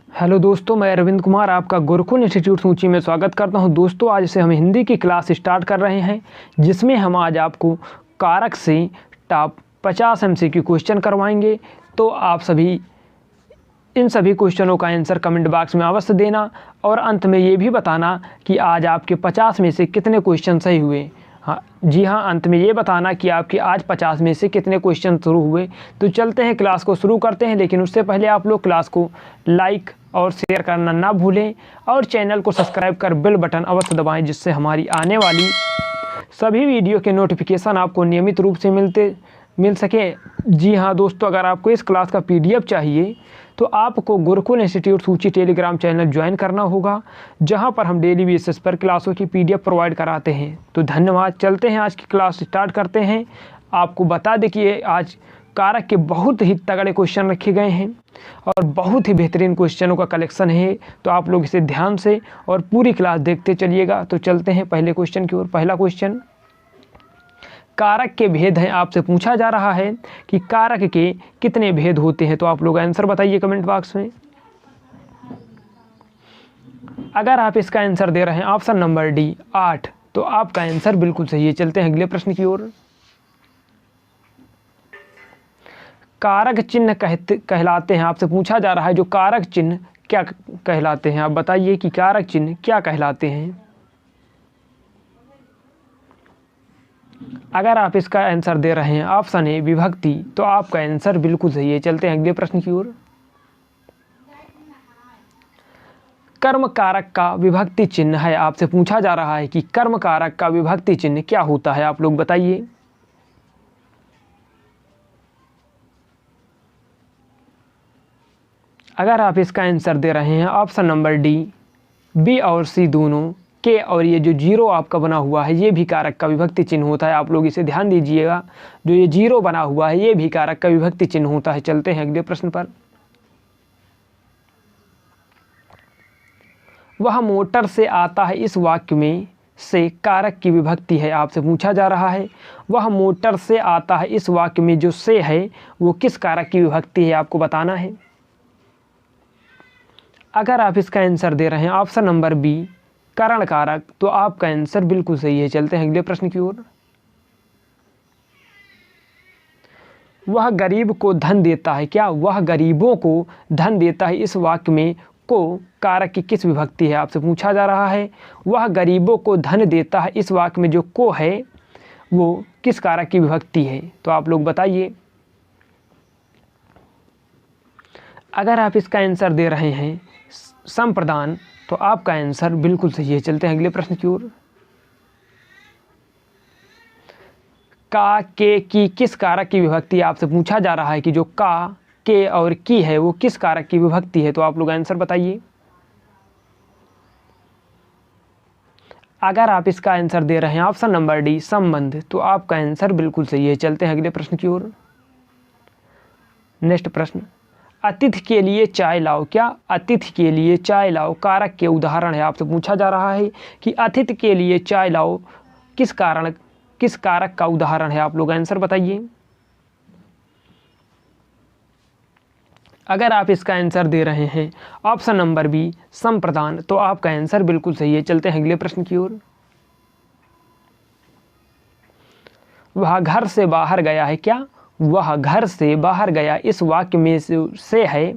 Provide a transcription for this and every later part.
Hello दोस्तों, मैं अरविंद कुमार आपका गुरुकुल इंस्टीट्यूट सूची में स्वागत करता हूं। दोस्तों, आज से हम हिंदी की क्लास स्टार्ट कर रहे हैं, जिसमें हम आज आपको कारक से टॉप 50 MCQ क्वेश्चन करवाएंगे। तो आप सभी इन सभी क्वेश्चनों का आंसर कमेंट बॉक्स में अवश्य देना और अंत में ये भी बताना कि आज आपके 50 में से कितने क्वेश्चन सही हुए। जी हाँ, अंत में ये बताना कि आपके आज 50 में से कितने क्वेश्चन शुरू हुए। तो चलते हैं, क्लास को शुरू करते हैं। लेकिन उससे पहले आप लोग क्लास को लाइक और शेयर करना ना भूलें और चैनल को सब्सक्राइब कर बेल बटन अवश्य दबाएं, जिससे हमारी आने वाली सभी वीडियो के नोटिफिकेशन आपको नियमित रूप से मिल सके। जी हाँ दोस्तों, अगर आपको इस क्लास का PDF चाहिए तो आपको गुरुकुल इंस्टीट्यूट सूची टेलीग्राम चैनल ज्वाइन करना होगा, जहां पर हम डेली बेसिस पर क्लासों की PDF प्रोवाइड कराते हैं। तो धन्यवाद। चलते हैं, आज की क्लास स्टार्ट करते हैं। आपको बता दें कि आज कारक के बहुत ही तगड़े क्वेश्चन रखे गए हैं और बहुत ही बेहतरीन क्वेश्चनों का कलेक्शन है। तो आप लोग इसे ध्यान से और पूरी क्लास देखते चलिएगा। तो चलते हैं पहले क्वेश्चन की ओर। पहला क्वेश्चन, कारक के भेद हैं। आपसे पूछा जा रहा है कि कारक के कितने भेद होते हैं। तो आप लोग आंसर बताइए कमेंट बॉक्स में। अगर आप इसका आंसर दे रहे हैं ऑप्शन नंबर डी 8, तो आपका आंसर बिल्कुल सही है। चलते हैं अगले प्रश्न की ओर। कारक चिन्ह कहलाते हैं। आपसे पूछा जा रहा है जो कारक चिन्ह क्या कहलाते हैं। आप बताइए कि कारक चिन्ह क्या कहलाते हैं। अगर आप इसका आंसर दे रहे हैं ऑप्शन ए विभक्ति, तो आपका आंसर बिल्कुल सही है। चलते हैं अगले प्रश्न की ओर। कर्म कारक का विभक्ति चिन्ह है। आपसे पूछा जा रहा है कि कर्म कारक का विभक्ति चिन्ह क्या होता है। आप लोग बताइए। अगर आप इसका आंसर दे रहे हैं ऑप्शन नंबर डी बी और सी दोनों के, और ये जो जीरो आपका बना हुआ है ये भी कारक का विभक्ति चिन्ह होता है। आप लोग इसे ध्यान दीजिएगा, जो ये जीरो बना हुआ है ये भी कारक का विभक्ति चिन्ह होता है। चलते हैं अगले प्रश्न पर। वह मोटर से आता है, इस वाक्य में से कारक की विभक्ति है। आपसे पूछा जा रहा है वह मोटर से आता है, इस वाक्य में जो से है वो किस कारक की विभक्ति है, आपको बताना है। अगर आप इसका आंसर दे रहे हैं ऑप्शन नंबर बी करण कारक, तो आपका आंसर बिल्कुल सही है। चलते हैं अगले प्रश्न की ओर। वह गरीब को धन देता है। क्या वह गरीबों को धन देता है, इस वाक्य में को कारक की किस विभक्ति है। आपसे पूछा जा रहा है वह गरीबों को धन देता है, इस वाक्य में जो को है वो किस कारक की विभक्ति है। तो आप लोग बताइए। अगर आप इसका आंसर दे रहे हैं संप्रदान, तो आपका आंसर बिल्कुल सही है। चलते हैं अगले प्रश्न की ओर। का के की किस कारक की विभक्ति। आपसे पूछा जा रहा है कि जो का के और की है वो किस कारक की विभक्ति है। तो आप लोग आंसर बताइए। अगर आप इसका आंसर दे रहे हैं ऑप्शन नंबर डी संबंध, तो आपका आंसर बिल्कुल सही है। चलते हैं अगले प्रश्न की ओर। नेक्स्ट प्रश्न, अतिथि के लिए चाय लाओ। क्या अतिथि के लिए चाय लाओ कारक के उदाहरण है। आपसे पूछा जा रहा है कि अतिथि के लिए चाय लाओ किस कारक का उदाहरण है। आप लोग आंसर बताइए। अगर आप इसका आंसर दे रहे हैं ऑप्शन नंबर बी संप्रदान, तो आपका आंसर बिल्कुल सही है। चलते हैं अगले प्रश्न की ओर। वह घर से बाहर गया है। क्या वह घर से बाहर गया, इस वाक्य में से है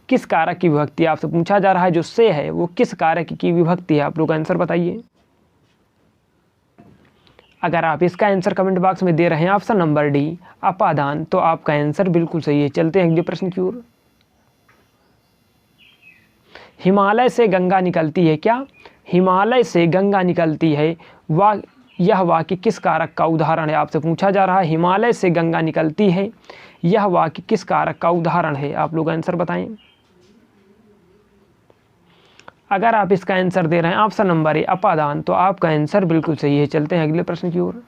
किस कारक की विभक्ति। आपसे पूछा जा रहा है जो से है वो किस कारक की विभक्ति है। आप लोग आंसर बताइए। अगर आप इसका आंसर कमेंट बॉक्स में दे रहे हैं ऑप्शन नंबर डी अपादान, तो आपका आंसर बिल्कुल सही है। चलते हैं अगले प्रश्न की ओर। हिमालय से गंगा निकलती है। क्या हिमालय से गंगा निकलती है यह वाक्य किस कारक का उदाहरण है। आपसे पूछा जा रहा है हिमालय से गंगा निकलती है, यह वाक्य किस कारक का उदाहरण है। आप लोग आंसर बताएं। अगर आप इसका आंसर दे रहे हैं ऑप्शन नंबर ए अपादान, तो आपका आंसर बिल्कुल सही है। चलते हैं अगले प्रश्न की ओर।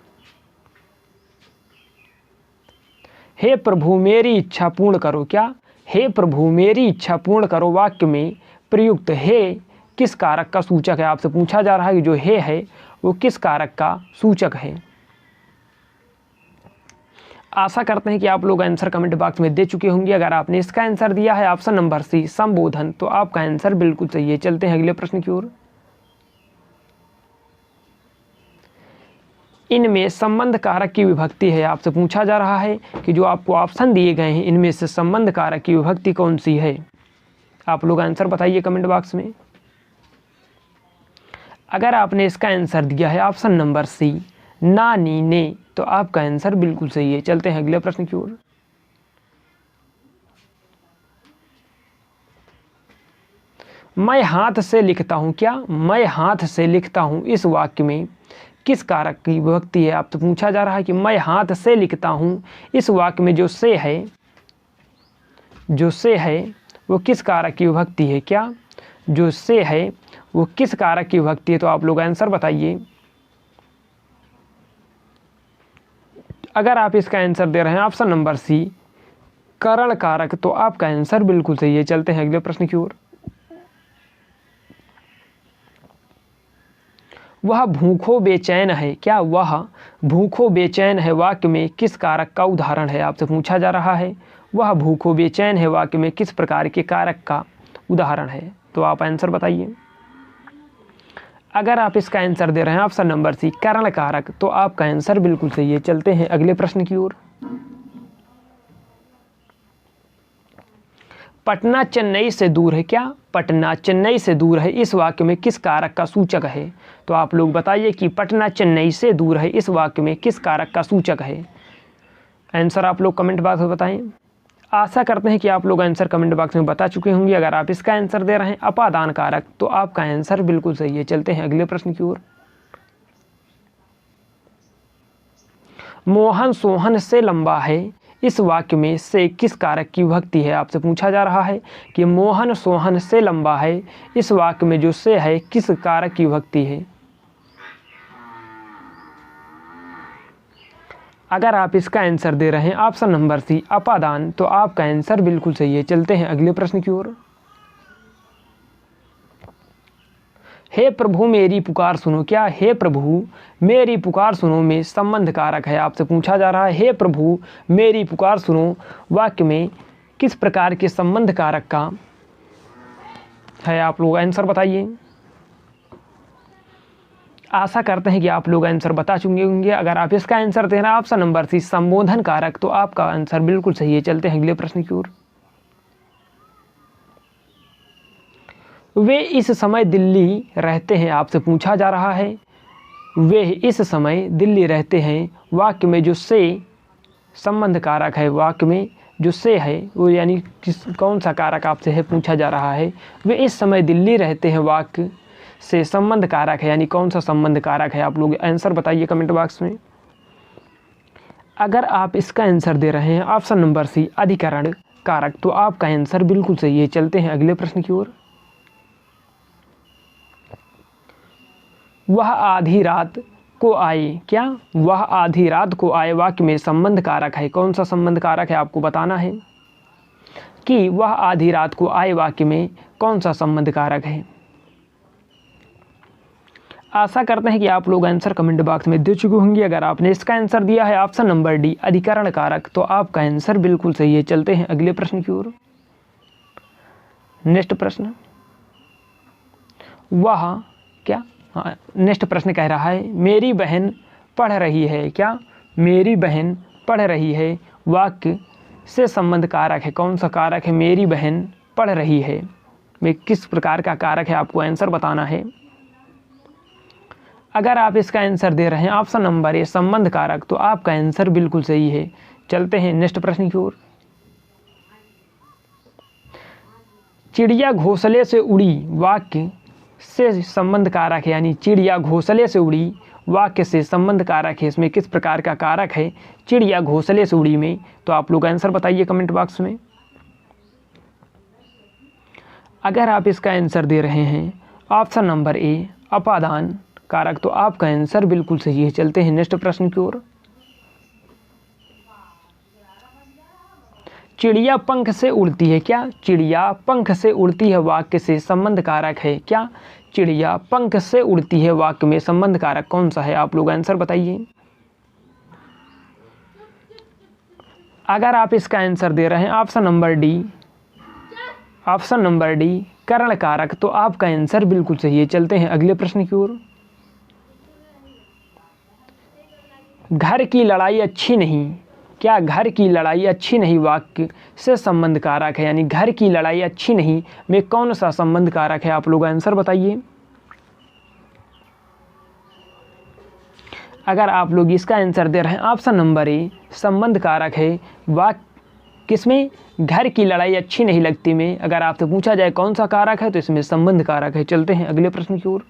हे प्रभु मेरी इच्छा पूर्ण करो। क्या हे प्रभु मेरी इच्छा पूर्ण करो वाक्य में प्रयुक्त हे किस कारक का सूचक है। आपसे पूछा जा रहा है कि जो हे है वो किस कारक का सूचक है। आशा करते हैं कि आप लोग आंसर कमेंट बॉक्स में दे चुके होंगे। अगर आपने इसका आंसर दिया है ऑप्शन नंबर सी संबोधन, तो आपका आंसर बिल्कुल सही है। चलते हैं अगले प्रश्न की ओर। इनमें संबंध कारक की विभक्ति है, आपसे पूछा जा रहा है कि जो आपको ऑप्शन दिए गए हैं इनमें से संबंध कारक की विभक्ति कौन सी है। आप लोग आंसर बताइए कमेंट बॉक्स में। अगर आपने इसका आंसर दिया है ऑप्शन नंबर सी ना नी ने, तो आपका आंसर बिल्कुल सही है। चलते हैं अगले प्रश्न की ओर। मैं हाथ से लिखता हूं, क्या मैं हाथ से लिखता हूं इस वाक्य में किस कारक की विभक्ति है। आपसे पूछा जा रहा है कि मैं हाथ से लिखता हूं इस वाक्य में जो से है वो किस कारक की विभक्ति है। क्या जो से है वो किस कारक की विभक्ति है, तो आप लोग आंसर बताइए। अगर आप इसका आंसर दे रहे हैं ऑप्शन नंबर सी करण कारक, तो आपका आंसर बिल्कुल सही है। चलते हैं अगले प्रश्न की ओर। वह भूखो बेचैन है, क्या वह भूखो बेचैन है वाक्य में किस कारक का उदाहरण है। आपसे पूछा जा रहा है वह भूखो बेचैन है वाक्य में किस प्रकार के कारक का उदाहरण है, तो आप आंसर बताइए। अगर आप इसका आंसर दे रहे हैं ऑप्शन नंबर सी करण कारक, तो आपका आंसर बिल्कुल सही है। चलते हैं अगले प्रश्न की ओर। पटना चेन्नई से दूर है, क्या पटना चेन्नई से दूर है इस वाक्य में किस कारक का सूचक है, तो आप लोग बताइए कि पटना चेन्नई से दूर है इस वाक्य में किस कारक का सूचक है। आंसर आप लोग कमेंट बॉक्स में बताएं। आशा करते हैं कि आप लोग आंसर कमेंट बॉक्स में बता चुके होंगे। अगर आप इसका आंसर दे रहे हैं अपादान कारक, तो आपका आंसर बिल्कुल सही है। चलते हैं अगले प्रश्न की ओर। मोहन सोहन से लंबा है इस वाक्य में से किस कारक की विभक्ति है। आपसे पूछा जा रहा है कि मोहन सोहन से लंबा है इस वाक्य में जो से है किस कारक की विभक्ति है। अगर आप इसका आंसर दे रहे हैं ऑप्शन नंबर सी अपादान, तो आपका आंसर बिल्कुल सही है। चलते हैं अगले प्रश्न की ओर। हे प्रभु मेरी पुकार सुनो, क्या हे प्रभु मेरी पुकार सुनो में संबंध कारक है। आपसे पूछा जा रहा है हे प्रभु मेरी पुकार सुनो वाक्य में किस प्रकार के संबंध कारक का है। आप लोग आंसर बताइए। आशा करते हैं कि आप लोग आंसर बता चुके होंगे। अगर आप इसका आंसर दे रहे हैं ऑप्शन नंबर सी संबोधन कारक, तो आपका आंसर बिल्कुल सही है। चलते हैं अगले प्रश्न की ओर। वे इस समय दिल्ली रहते हैं। आपसे पूछा जा रहा है वे इस समय दिल्ली रहते हैं वाक्य में जो से संबंध कारक है, वाक्य में जो से है वो यानी कौन सा कारक आपसे है पूछा जा रहा है। वे इस समय दिल्ली रहते हैं वाक्य से संबंध कारक है, यानी कौन सा संबंध कारक है। आप लोग आंसर बताइए कमेंट बॉक्स में। अगर आप इसका आंसर दे रहे हैं ऑप्शन नंबर सी अधिकरण कारक, तो आपका आंसर बिल्कुल सही है। चलते हैं अगले प्रश्न की ओर। वह आधी रात को आए, क्या वह आधी रात को आए वाक्य में संबंध कारक है। कौन सा संबंध कारक है आपको बताना है कि वह आधी रात को आए वाक्य में कौन सा संबंध कारक है। आशा करते हैं कि आप लोग आंसर कमेंट बॉक्स में दे चुके होंगे। अगर आपने इसका आंसर दिया है ऑप्शन नंबर डी अधिकरण कारक, तो आपका आंसर बिल्कुल सही है। चलते हैं अगले प्रश्न की ओर। नेक्स्ट प्रश्न नेक्स्ट प्रश्न कह रहा है मेरी बहन पढ़ रही है, क्या मेरी बहन पढ़ रही है वाक्य से संबंध कारक है। कौन सा कारक है मेरी बहन पढ़ रही है में किस प्रकार का कारक है, आपको आंसर बताना है। अगर आप इसका आंसर दे रहे हैं ऑप्शन नंबर ए संबंध कारक, तो आपका आंसर बिल्कुल सही है। चलते हैं नेक्स्ट प्रश्न की ओर। चिड़िया घोंसले से उड़ी वाक्य से संबंध कारक है, यानी चिड़िया घोंसले से उड़ी वाक्य से संबंध कारक है। इसमें किस प्रकार का कारक है चिड़िया घोंसले से उड़ी में, तो आप लोग आंसर बताइए कमेंट बॉक्स में। अगर आप इसका आंसर दे रहे हैं ऑप्शन नंबर ए अपादान कारक, तो आपका आंसर बिल्कुल सही है। चलते हैं नेक्स्ट प्रश्न की ओर। चिड़िया पंख से उड़ती है, क्या चिड़िया पंख से उड़ती है वाक्य से संबंध कारक है। क्या चिड़िया पंख से उड़ती है वाक्य में संबंध कारक कौन सा है, आप लोग आंसर बताइए। अगर आप इसका आंसर दे रहे हैं ऑप्शन नंबर डी करण कारक, तो आपका आंसर बिल्कुल सही है। चलते हैं अगले प्रश्न की ओर। घर की लड़ाई अच्छी नहीं, क्या घर की लड़ाई अच्छी नहीं वाक्य से संबंध कारक है? यानी घर की लड़ाई अच्छी नहीं में कौन सा संबंध कारक है? आप लोग आंसर बताइए। अगर आप लोग इसका आंसर दे रहे हैं ऑप्शन नंबर ए संबंध कारक है वाक्य किसमें? घर की लड़ाई अच्छी नहीं लगती में अगर आपसे पूछा जाए कौन सा कारक है तो इसमें संबंध कारक है। चलते हैं अगले प्रश्न की ओर।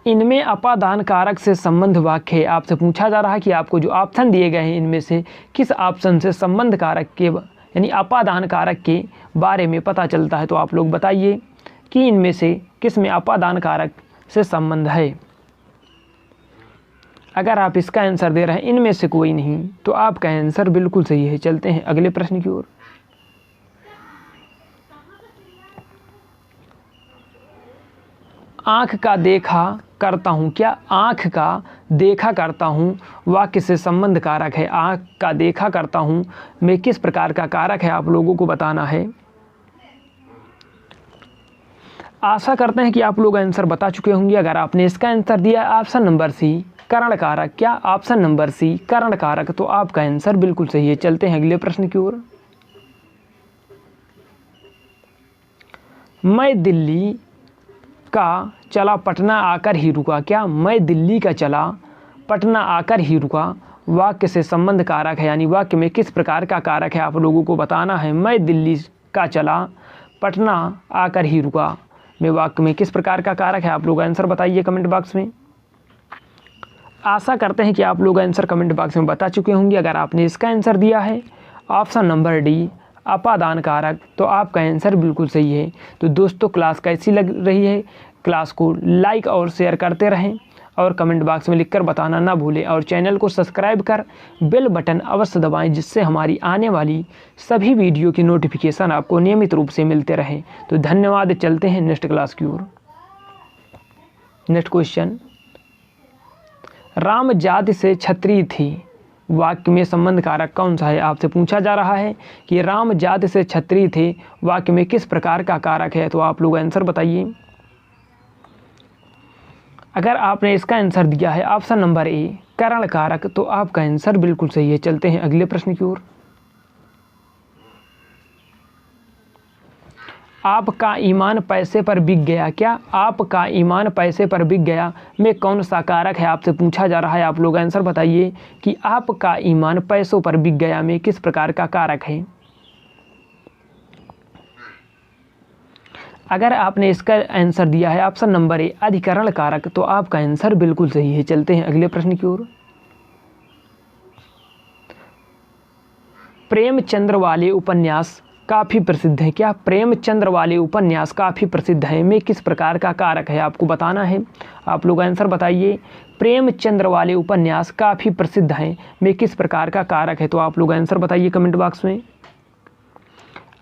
इनमें अपादान कारक से संबंध वाक्य है। आपसे पूछा जा रहा है कि आपको जो ऑप्शन दिए गए हैं इनमें से किस ऑप्शन से संबंध कारक के यानी अपादान कारक के बारे में पता चलता है? तो आप लोग बताइए कि इनमें से किस में अपादान कारक से संबंध है। अगर आप इसका आंसर दे रहे हैं इनमें से कोई नहीं, तो आपका आंसर बिल्कुल सही है। चलते हैं अगले प्रश्न की ओर। आँख का देखा करता हूँ, क्या आँख का देखा करता हूँ वाक्य से संबंध कारक है? आँख का देखा करता हूँ में किस प्रकार का कारक है आप लोगों को बताना है। आशा करते हैं कि आप लोग आंसर बता चुके होंगे। अगर आपने इसका आंसर दिया ऑप्शन नंबर सी करण कारक, क्या ऑप्शन नंबर सी करण कारक, तो आपका आंसर बिल्कुल सही है। चलते हैं अगले प्रश्न की ओर। मैं दिल्ली का चला पटना आकर ही रुका, क्या मैं दिल्ली का चला पटना आकर ही रुका वाक्य से संबंध कारक है? यानी वाक्य में किस प्रकार का कारक है आप लोगों को बताना है। मैं दिल्ली का चला पटना आकर ही रुका में वाक्य में किस प्रकार का कारक है? आप लोग आंसर बताइए कमेंट बॉक्स में। आशा करते हैं कि आप लोग आंसर कमेंट बॉक्स में बता चुके होंगे। अगर आपने इसका आंसर दिया है ऑप्शन नंबर डी अपादान कारक, तो आपका आंसर बिल्कुल सही है। तो दोस्तों क्लास कैसी लग रही है? क्लास को लाइक और शेयर करते रहें और कमेंट बॉक्स में लिखकर बताना ना भूलें और चैनल को सब्सक्राइब कर बेल बटन अवश्य दबाएं, जिससे हमारी आने वाली सभी वीडियो की नोटिफिकेशन आपको नियमित रूप से मिलते रहें। तो धन्यवाद। चलते हैं नेक्स्ट क्लास की ओर। नेक्स्ट क्वेश्चन, राम जाति से क्षत्रिय थी वाक्य में संबंध कारक कौन सा है? आपसे पूछा जा रहा है कि राम जाति से क्षत्रिय थे वाक्य में किस प्रकार का कारक है? तो आप लोग आंसर बताइए। अगर आपने इसका आंसर दिया है ऑप्शन नंबर ए करण कारक, तो आपका आंसर बिल्कुल सही है। चलते हैं अगले प्रश्न की ओर। आपका ईमान पैसे पर बिक गया, क्या आपका ईमान पैसे पर बिक गया में कौन सा कारक है? आपसे पूछा जा रहा है। आप लोग आंसर बताइए कि आपका ईमान पैसों पर बिक गया में किस प्रकार का कारक है। अगर आपने इसका आंसर दिया है ऑप्शन नंबर ए अधिकरण कारक, तो आपका आंसर बिल्कुल सही है। चलते हैं अगले प्रश्न की ओर। प्रेमचंद्र वाले उपन्यास काफ़ी प्रसिद्ध है, क्या प्रेमचंद्र वाले उपन्यास काफ़ी प्रसिद्ध है में किस प्रकार का कारक है? आपको बताना है। आप लोग आंसर बताइए। प्रेमचंद्र वाले उपन्यास काफ़ी प्रसिद्ध हैं में किस प्रकार का कारक है? तो आप लोग आंसर बताइए कमेंट बॉक्स में।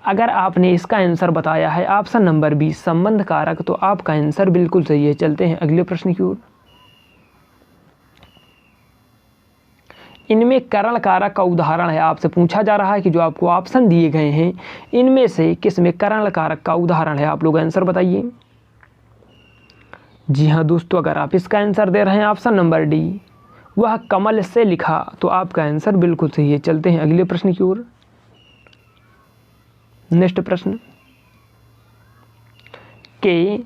अगर आपने इसका आंसर बताया है ऑप्शन नंबर बी संबंध कारक, तो आपका आंसर बिल्कुल सही है। चलते हैं अगले प्रश्न की ओर। इनमें करण कारक का उदाहरण है। आपसे पूछा जा रहा है कि जो आपको ऑप्शन दिए गए हैं इनमें से किस में करण कारक का उदाहरण है? आप लोग आंसर बताइए। जी हाँ दोस्तों, अगर आप इसका आंसर दे रहे हैं ऑप्शन नंबर डी वह कमल से लिखा, तो आपका आंसर बिल्कुल सही है। चलते हैं अगले प्रश्न की ओर। नेक्स्ट प्रश्न, के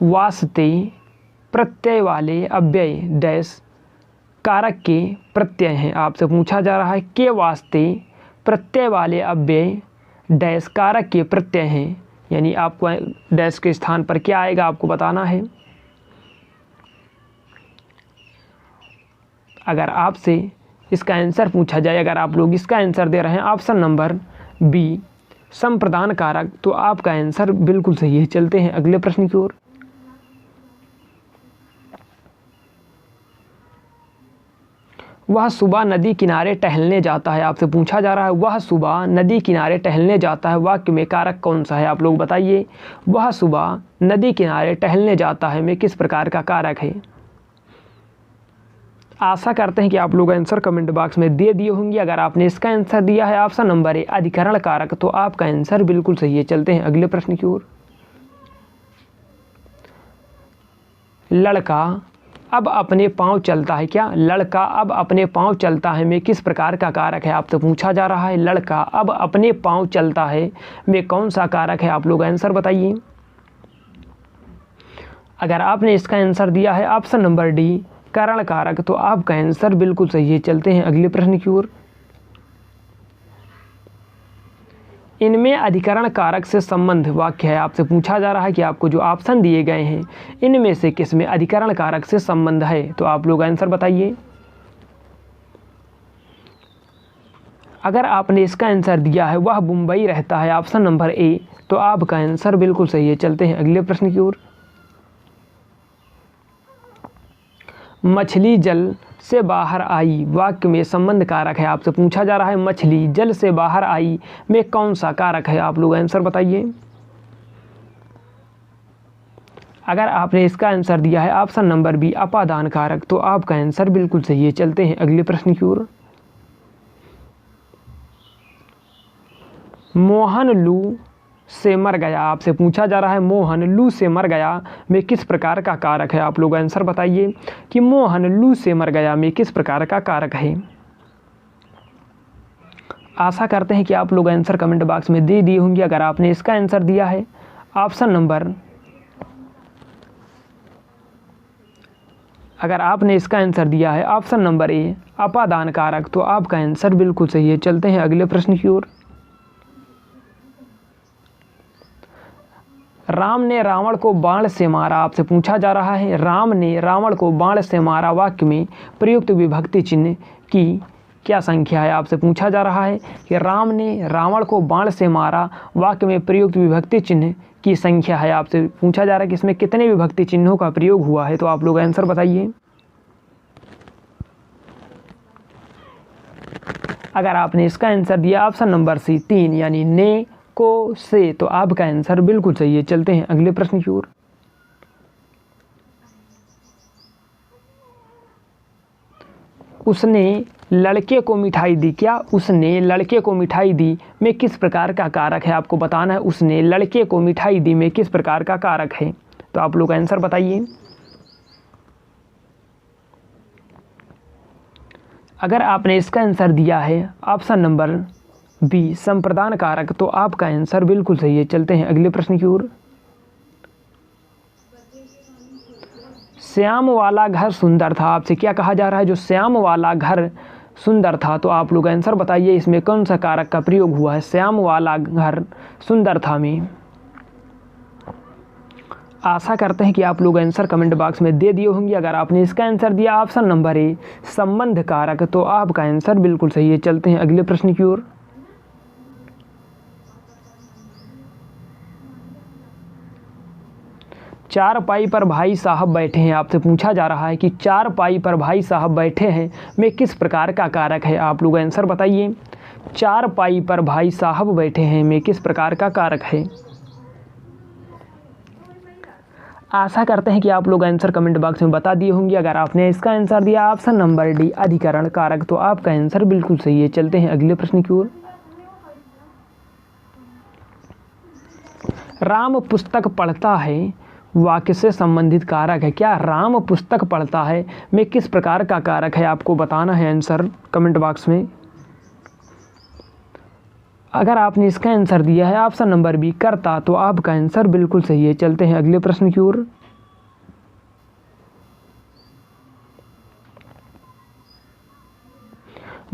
वास्ते प्रत्यय वाले अव्यय डैश कारक के प्रत्यय हैं। आपसे पूछा जा रहा है के वास्ते प्रत्यय वाले अव्यय डैश कारक के प्रत्यय हैं, यानी आपको डैश के स्थान पर क्या आएगा आपको बताना है। अगर आपसे इसका आंसर पूछा जाए, अगर आप लोग इसका आंसर दे रहे हैं ऑप्शन नंबर बी संप्रदान कारक, तो आपका आंसर बिल्कुल सही है। चलते हैं अगले प्रश्न की ओर। वह सुबह नदी किनारे टहलने जाता है। आपसे पूछा जा रहा है वह सुबह नदी किनारे टहलने जाता है वाक्य में कारक कौन सा है? आप लोग बताइए। वह सुबह नदी किनारे टहलने जाता है में किस प्रकार का कारक है? आशा करते हैं कि आप लोग आंसर कमेंट बॉक्स में दे दिए होंगे। अगर आपने इसका आंसर दिया है ऑप्शन नंबर ए अधिकरण कारक, तो आपका आंसर बिल्कुल सही है। चलते हैं अगले प्रश्न की ओर। लड़का अब अपने पांव चलता है, क्या लड़का अब अपने पांव चलता है में किस प्रकार का कारक है, आपसे पूछा जा रहा है। लड़का अब अपने पांव चलता है में कौन सा कारक है, आप लोग आंसर बताइए। अगर आपने इसका आंसर दिया है ऑप्शन नंबर डी करण कारक, तो आपका आंसर बिल्कुल सही है। चलते हैं अगले प्रश्न की ओर। इनमें अधिकरण कारक से संबंध वाक्य है, आपसे पूछा जा रहा है कि आपको जो ऑप्शन दिए गए हैं इनमें से किस में अधिकरण कारक से संबंध है, तो आप लोग आंसर बताइए। अगर आपने इसका आंसर दिया है वह मुंबई रहता है, ऑप्शन नंबर ए, तो आपका आंसर बिल्कुल सही है। चलते हैं अगले प्रश्न की ओर। मछली जल से बाहर आई वाक्य में संबंध कारक है, आपसे पूछा जा रहा है मछली जल से बाहर आई में कौन सा कारक है, आप लोग आंसर बताइए। अगर आपने इसका आंसर दिया है ऑप्शन नंबर बी अपादान कारक, तो आपका आंसर बिल्कुल सही है। चलते हैं अगले प्रश्न की ओर। मोहन लू से मर गया, आपसे पूछा जा रहा है मोहन लू से मर गया में किस प्रकार का कारक है, आप लोग आंसर बताइए कि मोहन लू से मर गया में किस प्रकार का कारक है। आशा करते हैं कि आप लोग आंसर कमेंट बॉक्स में दे दिए होंगे। अगर आपने इसका आंसर दिया है ऑप्शन नंबर ए अपादान कारक, तो आपका आंसर बिल्कुल सही है। चलते हैं अगले प्रश्न की ओर। राम ने रावण को बाण से मारा, आपसे पूछा जा रहा है राम ने रावण को बाण से मारा वाक्य में प्रयुक्त विभक्ति चिन्ह की क्या संख्या है, आपसे पूछा जा रहा है कि राम ने रावण को बाण से मारा वाक्य में प्रयुक्त विभक्ति चिन्ह की संख्या है। आपसे पूछा जा रहा है कि इसमें कितने विभक्ति चिन्हों का प्रयोग हुआ है, तो आप लोग आंसर बताइए। अगर आपने इसका आंसर दिया ऑप्शन नंबर सी 3 यानी ने को से, तो आपका आंसर बिल्कुल सही है। चलते हैं अगले प्रश्न की ओर। उसने लड़के को मिठाई दी, क्या उसने लड़के को मिठाई दी में किस प्रकार का कारक है, आपको बताना है उसने लड़के को मिठाई दी में किस प्रकार का कारक है, तो आप लोग आंसर बताइए। अगर आपने इसका आंसर दिया है ऑप्शन नंबर बी संप्रदान कारक, तो आपका आंसर बिल्कुल सही है। चलते हैं अगले प्रश्न की ओर। श्याम वाला घर सुंदर था, आपसे क्या कहा जा रहा है, जो श्याम वाला घर सुंदर था, तो आप लोग आंसर बताइए इसमें कौन सा कारक का प्रयोग हुआ है। श्याम वाला घर सुंदर था में आशा करते हैं कि आप लोग आंसर कमेंट बॉक्स में दे दिए होंगे। अगर आपने इसका आंसर दिया ऑप्शन नंबर ए संबंध कारक, तो आपका आंसर बिल्कुल सही है। चलते हैं अगले प्रश्न की ओर। चारपाई पर भाई साहब बैठे हैं, आपसे पूछा जा रहा है कि चारपाई पर भाई साहब बैठे हैं में किस प्रकार का कारक है, आप लोग आंसर बताइए। चारपाई पर भाई साहब बैठे हैं में किस प्रकार का कारक है। आशा करते हैं कि आप लोग आंसर कमेंट बॉक्स में बता दिए होंगे। अगर आपने इसका आंसर दिया ऑप्शन नंबर डी अधिकरण कारक, तो आपका आंसर बिल्कुल सही है। चलते हैं अगले प्रश्न की ओर। राम पुस्तक पढ़ता है वाक्य से संबंधित कारक है, क्या राम पुस्तक पढ़ता है में किस प्रकार का कारक है, आपको बताना है आंसर कमेंट बॉक्स में। अगर आपने इसका आंसर दिया है ऑप्शन नंबर बी करता, तो आपका आंसर बिल्कुल सही है। चलते हैं अगले प्रश्न की ओर।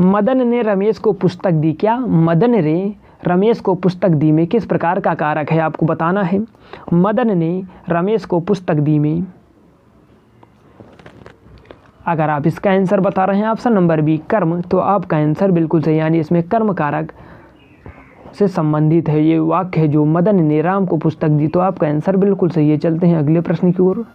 मदन ने रमेश को पुस्तक दी, क्या मदन ने रमेश को पुस्तक दी में किस प्रकार का कारक है, आपको बताना है। मदन ने रमेश को पुस्तक दी में अगर आप इसका आंसर बता रहे हैं ऑप्शन नंबर बी कर्म, तो आपका आंसर बिल्कुल सही, यानी इसमें कर्म कारक से संबंधित है ये वाक्य है जो मदन ने राम को पुस्तक दी, तो आपका आंसर बिल्कुल सही है। चलते हैं अगले प्रश्न की ओर।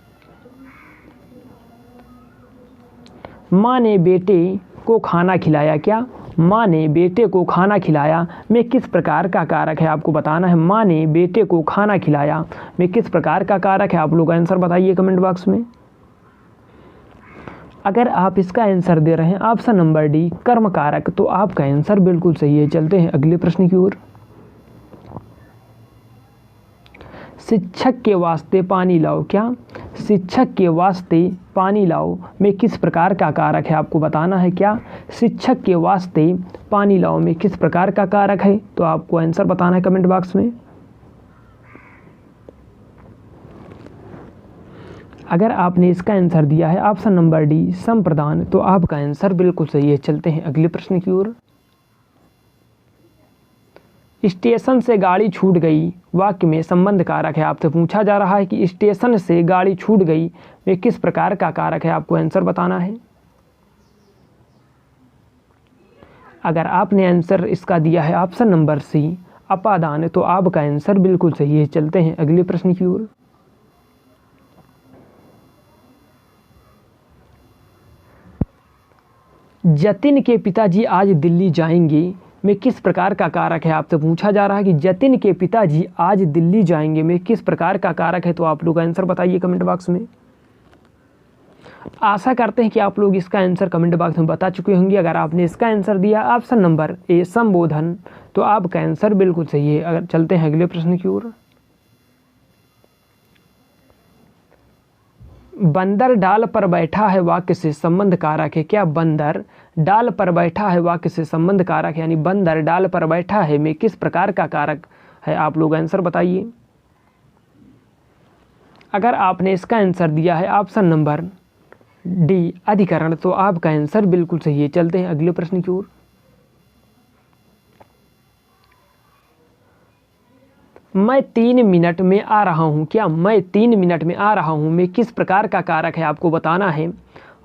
माँ ने बेटे को खाना खिलाया, क्या माँ ने बेटे को खाना खिलाया में किस प्रकार का कारक है, आपको बताना है। माँ ने बेटे को खाना खिलाया में किस प्रकार का कारक है, आप लोग आंसर बताइए कमेंट बॉक्स में। अगर आप इसका आंसर दे रहे हैं ऑप्शन नंबर डी कर्म कारक, तो आपका आंसर बिल्कुल सही है। चलते हैं अगले प्रश्न की ओर। शिक्षक के वास्ते पानी लाओ, क्या शिक्षक के वास्ते पानी लाओ में किस प्रकार का कारक है, आपको बताना है। क्या शिक्षक के वास्ते पानी लाओ में किस प्रकार का कारक है, तो आपको आंसर बताना है कमेंट बॉक्स में। अगर आपने इसका आंसर दिया है ऑप्शन नंबर डी संप्रदान, तो आपका आंसर बिल्कुल सही है। चलते हैं अगले प्रश्न की ओर। स्टेशन से गाड़ी छूट गई वाक्य में संबंध कारक है, आपसे पूछा जा रहा है कि स्टेशन से गाड़ी छूट गई में किस प्रकार का कारक है, आपको आंसर बताना है। अगर आपने आंसर इसका दिया है ऑप्शन नंबर सी अपादान, तो आपका आंसर बिल्कुल सही है। चलते हैं अगले प्रश्न की ओर। जतिन के पिताजी आज दिल्ली जाएंगे में किस प्रकार का कारक है, आपसे पूछा जा रहा है कि जतिन के पिताजी आज दिल्ली जाएंगे में किस प्रकार का कारक है, तो आप लोग आंसर बताइए कमेंट बॉक्स में। आशा करते हैं कि आप लोग इसका आंसर कमेंट बॉक्स में बता चुके होंगे। अगर आपने इसका आंसर दिया ऑप्शन नंबर ए संबोधन, तो आपका आंसर बिल्कुल सही है। अगर चलते हैं अगले प्रश्न की ओर। बंदर डाल पर बैठा है वाक्य से संबंध कारक है, क्या बंदर डाल पर बैठा है वाक्य से संबंध कारक है, यानी बंदर डाल पर बैठा है में किस प्रकार का कारक है, आप लोग आंसर बताइए। अगर आपने इसका आंसर दिया है ऑप्शन नंबर डी अधिकरण, तो आपका आंसर बिल्कुल सही है। चलते हैं अगले प्रश्न की ओर। मैं 3 मिनट में आ रहा हूँ, क्या मैं 3 मिनट में आ रहा हूँ में किस प्रकार का कारक है, आपको बताना है।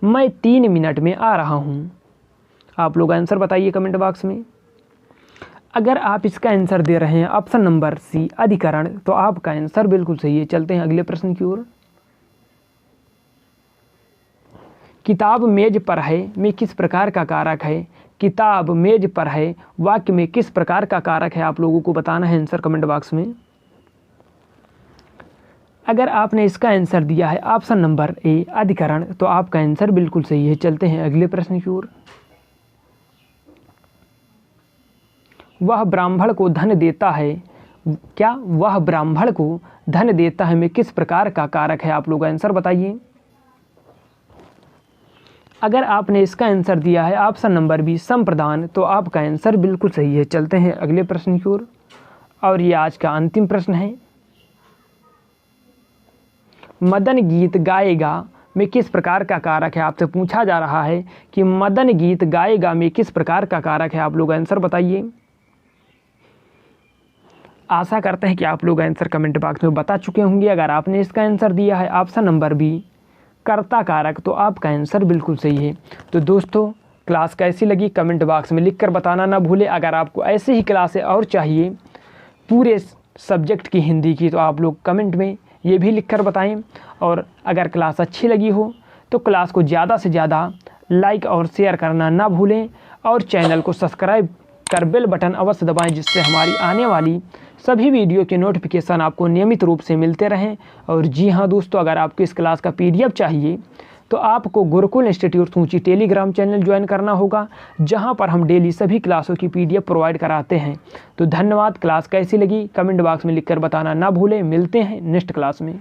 मैं 3 मिनट में आ रहा हूँ, आप लोग आंसर बताइए कमेंट बॉक्स में। अगर आप इसका आंसर दे रहे हैं ऑप्शन नंबर सी अधिकरण, तो आपका आंसर बिल्कुल सही है। चलते हैं अगले प्रश्न की ओर। किताब मेज पर है में किस प्रकार का कारक है, किताब मेज पर है वाक्य में किस प्रकार का कारक है, आप लोगों को बताना है आंसर कमेंट बॉक्स में। अगर आपने इसका आंसर दिया है ऑप्शन नंबर ए अधिकरण, तो आपका आंसर बिल्कुल सही है। चलते हैं अगले प्रश्न की ओर। वह ब्राह्मण को धन देता है, क्या वह ब्राह्मण को धन देता है में किस प्रकार का कारक है, आप लोग आंसर बताइए। अगर आपने इसका आंसर दिया है ऑप्शन नंबर बी संप्रदान, तो आपका आंसर बिल्कुल सही है। चलते हैं अगले प्रश्न की ओर, और ये आज का अंतिम प्रश्न है। मदन गीत गाएगा में किस प्रकार का कारक है, आपसे पूछा जा रहा है कि मदन गीत गाएगा में किस प्रकार का कारक है, आप लोग आंसर बताइए। आशा करते हैं कि आप लोग आंसर कमेंट बॉक्स में बता चुके होंगे। अगर आपने इसका आंसर दिया है ऑप्शन नंबर बी कर्ता कारक, तो आपका आंसर बिल्कुल सही है। तो दोस्तों, क्लास कैसी लगी कमेंट बॉक्स में लिखकर बताना ना भूलें। अगर आपको ऐसी ही क्लासें और चाहिए पूरे सब्जेक्ट की हिंदी की, तो आप लोग कमेंट में ये भी लिखकर बताएं। और अगर क्लास अच्छी लगी हो तो क्लास को ज़्यादा से ज़्यादा लाइक और शेयर करना ना भूलें, और चैनल को सब्सक्राइब कर बेल बटन अवश्य दबाएं, जिससे हमारी आने वाली सभी वीडियो के नोटिफिकेशन आपको नियमित रूप से मिलते रहें। और जी हाँ दोस्तों, अगर आपको इस क्लास का PDF चाहिए तो आपको गुरुकुल इंस्टीट्यूट सूची टेलीग्राम चैनल ज्वाइन करना होगा, जहां पर हम डेली सभी क्लासों की PDF प्रोवाइड कराते हैं। तो धन्यवाद। क्लास कैसी लगी कमेंट बॉक्स में लिखकर बताना ना भूलें। मिलते हैं नेक्स्ट क्लास में।